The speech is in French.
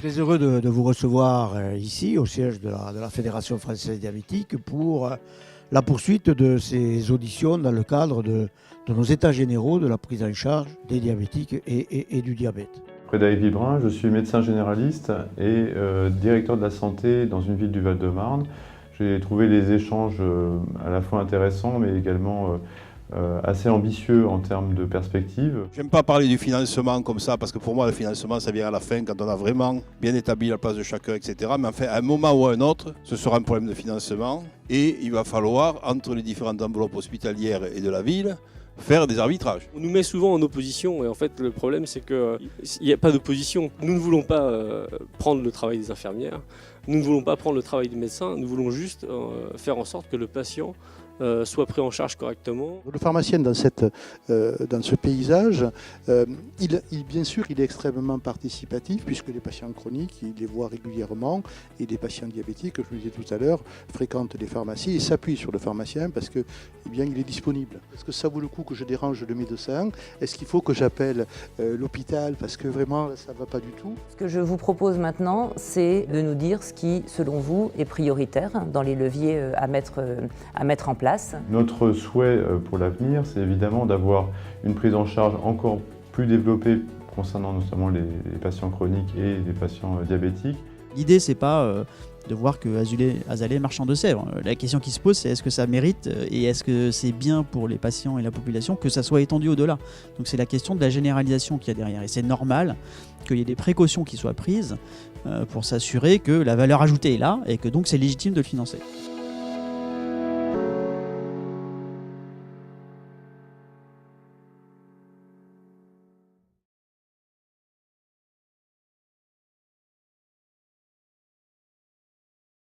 Très heureux de vous recevoir ici au siège de la Fédération française diabétique pour la poursuite de ces auditions dans le cadre de nos états généraux de la prise en charge des diabétiques et du diabète. Frédéric Villebrun, je suis médecin généraliste et directeur de la santé dans une ville du Val-de-Marne. J'ai trouvé les échanges à la fois intéressants mais également assez ambitieux en termes de perspective. J'aime pas parler du financement comme ça parce que pour moi le financement ça vient à la fin quand on a vraiment bien établi la place de chacun, etc. Mais enfin à un moment ou à un autre, ce sera un problème de financement et il va falloir entre les différentes enveloppes hospitalières et de la ville faire des arbitrages. On nous met souvent en opposition et en fait le problème c'est qu'il n'y a pas d'opposition. Nous ne voulons pas prendre le travail des infirmières, nous ne voulons pas prendre le travail des médecins, nous voulons juste faire en sorte que le patient soit pris en charge correctement. Le pharmacien dans ce paysage, bien sûr, il est extrêmement participatif puisque les patients chroniques, il les voit régulièrement et les patients diabétiques, je le disais tout à l'heure, fréquentent les pharmacies et s'appuient sur le pharmacien parce que, il est disponible. Est-ce que ça vaut le coup que je dérange le médecin? Est-ce qu'il faut que j'appelle l'hôpital parce que vraiment ça ne va pas du tout? Ce que je vous propose maintenant, c'est de nous dire ce qui, selon vous, est prioritaire dans les leviers à mettre en place. Notre souhait pour l'avenir, c'est évidemment d'avoir une prise en charge encore plus développée concernant notamment les patients chroniques et les patients diabétiques. L'idée, c'est pas de voir que Asalée est marchand de Sèvres. La question qui se pose, c'est est-ce que ça mérite et est-ce que c'est bien pour les patients et la population que ça soit étendu au-delà. Donc c'est la question de la généralisation qu'il y a derrière. Et c'est normal qu'il y ait des précautions qui soient prises pour s'assurer que la valeur ajoutée est là et que donc c'est légitime de le financer.